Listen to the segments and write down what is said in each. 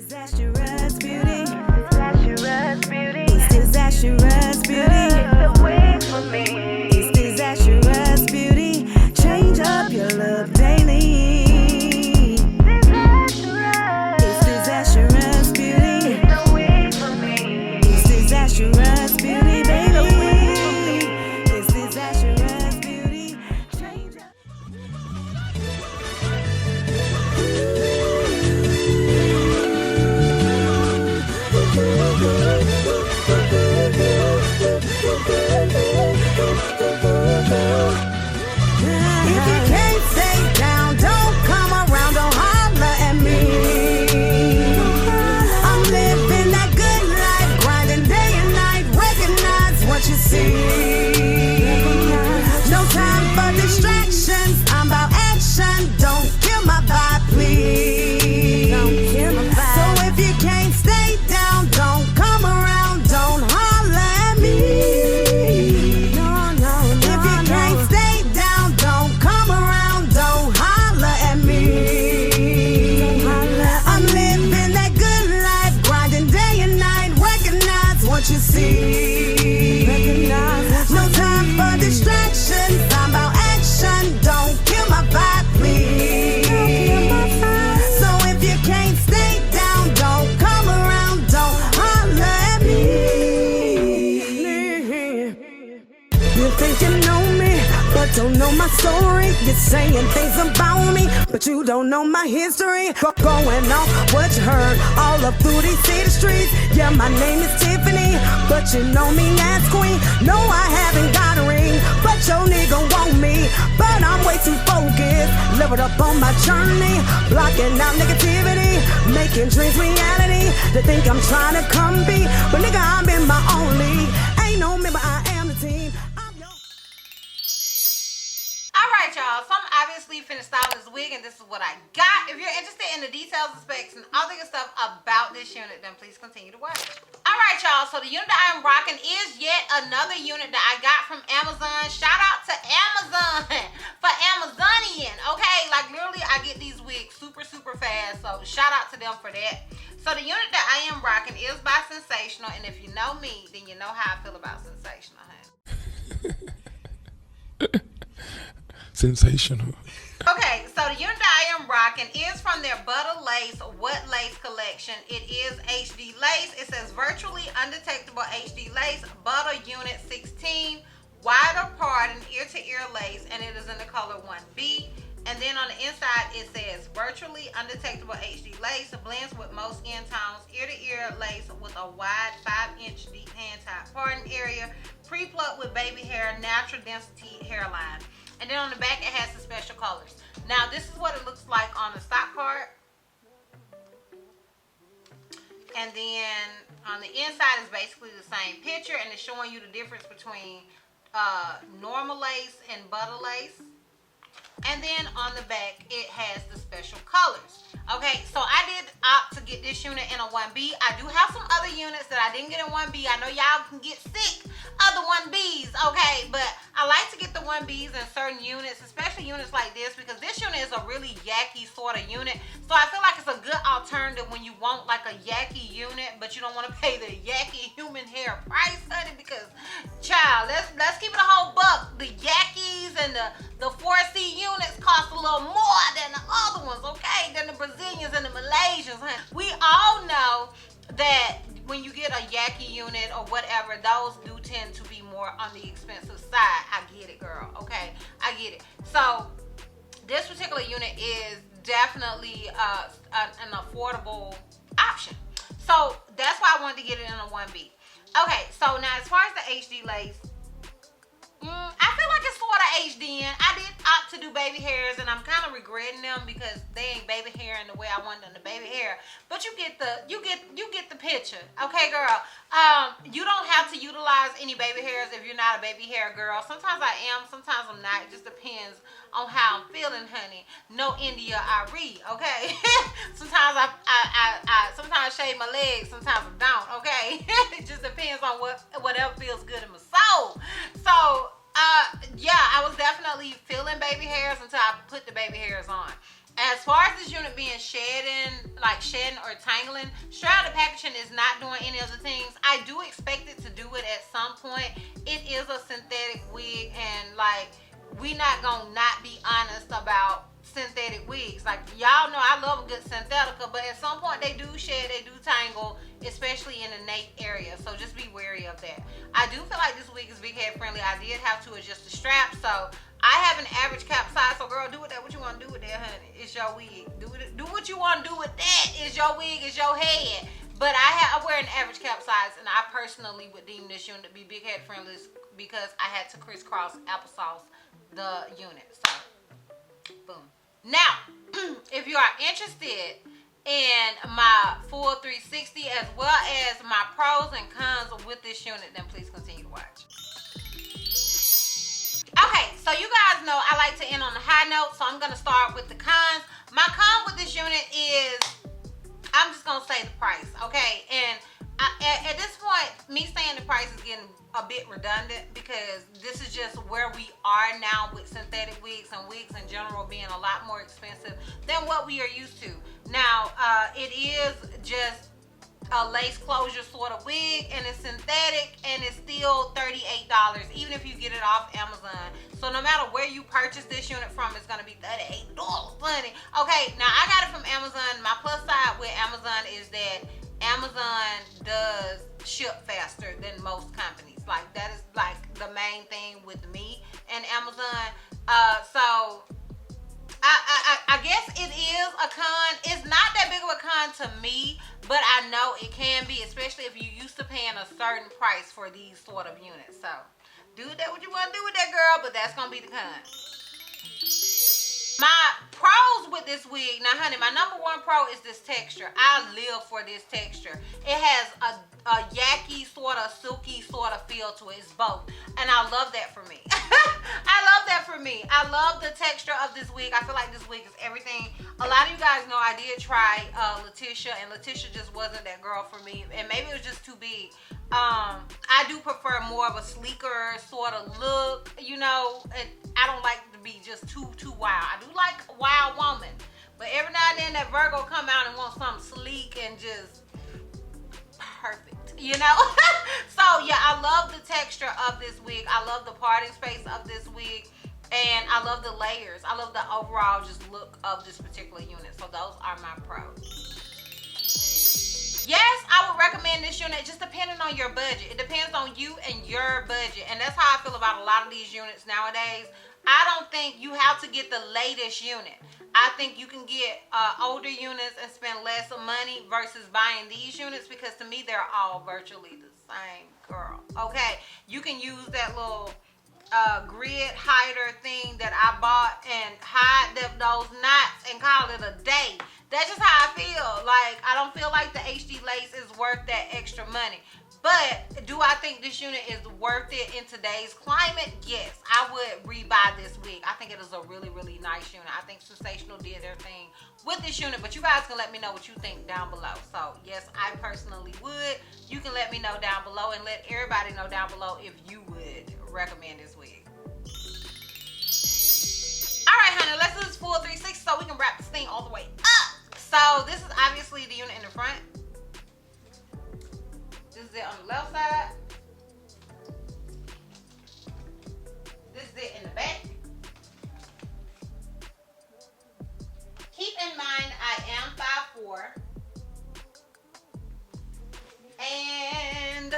Disastrous beauty. Disastrous beauty. It's disastrous beauty. It's the way for me. It's disastrous beauty. Change up your look daily. Disastrous. It's disastrous beauty. It's the way for me. It's disastrous beauty, baby. It's disastrous beauty. Change up. If you can't stay down, don't come around, don't holler at me. I'm living that good life, grinding day and night, recognize what you see. No time for distractions, I'm about action, don't kill my vibe, please. Don't kill my vibe. So if you can't stay down, don't come around, don't holler at me. If you can't stay down, don't come around, don't holler at me. I'm living that good life, grinding day and night, recognize what you see. No time for distractions, I'm about action, don't kill my vibe, please. So if you can't stay down, don't come around, don't holler at me. You think you know me, but don't know my story. You're saying things about me, but you don't know my history. Going off what you heard all up through these city streets. Yeah, my name is Tiffany, but you know me as Queen. No, I haven't got a ring, but your nigga want me. But I'm way too focused, leveled up on my journey, blocking out negativity, making dreams reality. They think I'm trying to come be, but nigga, I'm in my own league. Ain't no member, I am the team. I'm your... Alright y'all, so I'm obviously finished styling this wig and this is what I got. If you're interested in the details and specs and all the good stuff about this unit, then please continue to watch. Alright y'all, so the unit that I'm rocking is yet another unit that I got from Amazon. Shout out to Amazon for Amazonian, okay? Like literally I get these wigs super fast, so shout out to them for that. So the unit that I am rocking is by Sensational, and if you know me, then you know how I feel about Sensational, honey. Sensational. Okay, so the unit that I am rocking is from their Butter Lace What Lace collection. It is HD lace. It says virtually undetectable HD lace, butter unit 16, wider part and ear-to-ear lace, and it is in the color 1B. And then on the inside it says virtually undetectable HD lace, blends with most end tones, ear-to-ear lace with a wide 5-inch deep hand top parting area, pre-plucked with baby hair, natural density hairline. And then on the back it has the special colors. Now this is what it looks like on the stock card. And then on the inside is basically the same picture, and it's showing you the difference between normal lace and butter lace. And then on the back it has the special colors. Okay, so I did opt to get this unit in a 1B. I do have some other units that I didn't get in 1B. I know y'all can get sick of the 1Bs, okay? But I like to get the 1Bs in certain units, especially units like this, because this unit is a really yucky sort of unit. So I feel like it's a good alternative when you want like a yucky unit, but you don't want to pay the yucky human hair price, honey, because child, let's keep it a whole buck. The yakkies and the 4C units cost a little more than the other ones, okay? Than the Brazilians and the Malaysians, honey. We all know that when you get a yucky unit or whatever, those do tend to be more on the expensive side. I get it, girl, okay? I get it. So this particular unit is definitely an affordable option. So that's why I wanted to get it in a 1B. Okay, so now as far as the HD lace, I feel like it's sort of HD in. I did opt to do baby hairs, and I'm kind of regretting them because they ain't baby hair in the way I want them to baby hair. But you get the picture, okay, girl. You don't have to utilize any baby hairs if you're not a baby hair girl. Sometimes I am, sometimes I'm not. It just depends on how I'm feeling, honey. No India Ari, okay. Sometimes I sometimes shave my legs, sometimes I don't, okay. It just depends on whatever feels good in my soul. So yeah, I was definitely feeling baby hairs until I put the baby hairs on. As far as this unit being shedding or tangling, straight out of packaging is not doing any of the things. I do expect it to do it at some point. It is a synthetic wig, and like, we not gonna not be honest about synthetic wigs. Like, y'all know I love a good synthetica, but at some point they do shed, they do tangle, especially in the nape area. So just be wary of that. I do feel like this wig is big head friendly. I did have to adjust the strap, so I have an average cap size. So girl, do with that what you want to do with that, honey. It's your wig. Do what you want to do with that. It's your wig. It's your head. But I wear an average cap size, and I personally would deem this unit to be big head friendly because I had to crisscross applesauce the unit. So boom. Now, if you are interested in my full 360 as well as my pros and cons with this unit, then please continue to watch. Okay, so you guys know I like to end on a high note, so I'm gonna start with the cons. My con with this unit is, I'm just gonna say the price, okay? And at this point, me saying the price is getting a bit redundant because this is just where we are now with synthetic wigs and wigs in general being a lot more expensive than what we are used to. Now, it is just a lace closure sort of wig, and it's synthetic, and it's still $38 even if you get it off Amazon. So no matter where you purchase this unit from, it's gonna be $38, honey. Okay, now I got it from Amazon. My plus side with Amazon is that Amazon does ship faster than most companies. Like, that is like the main thing with me and Amazon. So I guess it is a con. It's not that big of a con to me, but I know it can be, especially if you're used to paying a certain price for these sort of units. So do that what you want to do with that, girl, but that's gonna be the con. My pros with this wig, now honey, my number one pro is this texture. I live for this texture. It has a yucky sort of silky sort of feel to it. It's both, and I love that for me. I love that for me. I love the texture of this wig. I feel like this wig is everything. A lot of you guys know I did try Letitia, and Letitia just wasn't that girl for me, and maybe it was just too big. I do prefer more of a sleeker sort of look, you know, and I don't like to be just too wild. I do like a wild woman, but every now and then that Virgo come out and want something sleek and just perfect, you know. So yeah, I love the texture of this wig. I love the parting space of this wig, and I love the layers. I love the overall just look of this particular unit. So those are my pros. Yes, I would recommend this unit, just depending on your budget. It depends on you and your budget, and that's how I feel about a lot of these units nowadays. I don't think you have to get the latest unit. I think you can get older units and spend less money versus buying these units, because to me they're all virtually the same, girl. Okay, you can use that little grid hider thing that I bought and hide those knots and call it a day. That's just how I feel. Like, I don't feel like the HD lace is worth that extra money. But do I think this unit is worth it in today's climate? Yes, I would rebuy this wig. I think it is a really, really nice unit. I think Sensational did their thing with this unit, but you guys can let me know what you think down below. So yes, I personally would. You can let me know down below, and let everybody know down below if you would recommend this wig. All right, honey, let's do this full 360 so we can wrap this thing all the way up. So this is obviously the unit in the front. This is it on the left side. This is it in the back. Keep in mind, I am 5'4". And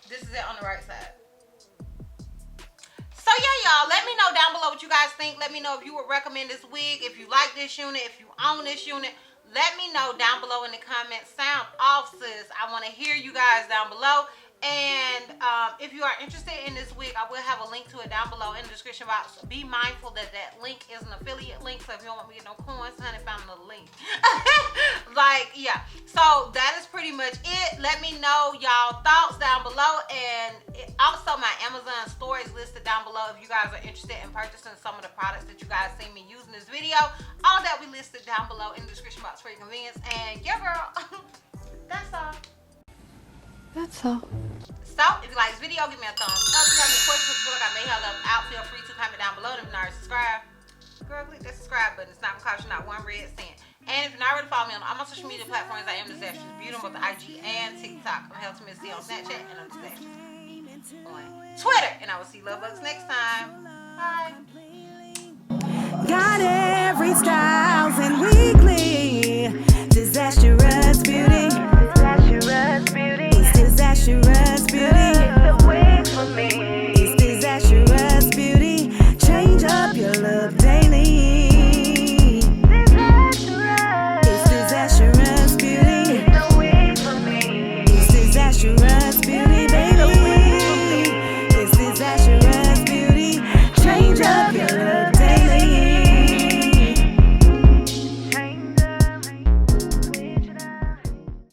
this is it on the right side. So yeah, y'all, let me know down below what you guys think. Let me know if you would recommend this wig, if you like this unit, if you own this unit. Let me know down below in the comments. Sound off, sis. I want to hear you guys down below. And if you are interested in this wig, I will have a link to it down below in the description box. Be mindful that that link is an affiliate link, so if you don't want me to get no coins, honey, found another link. Like, yeah. So that is pretty much it. Let me know y'all thoughts down below, and also my Amazon store is listed down below if you guys are interested in purchasing some of the products that you guys see me use in this video. All that we listed down below in the description box for your convenience. And yeah, girl, that's all. That's all. So, if you like this video, give me a thumbs up. If you have any questions, feel like I may have left out, feel free to comment down below. And if you're not subscribed, girl, click that subscribe button. It's not gonna cost you not one red cent. And if you're not already following me on all my social media platforms, I am Disastrous Beauty on both IG and TikTok. I'm Healthy Miss C on Snapchat, and I'm Disastrous on Twitter. And I will see you love bugs next time. Bye. Got every style.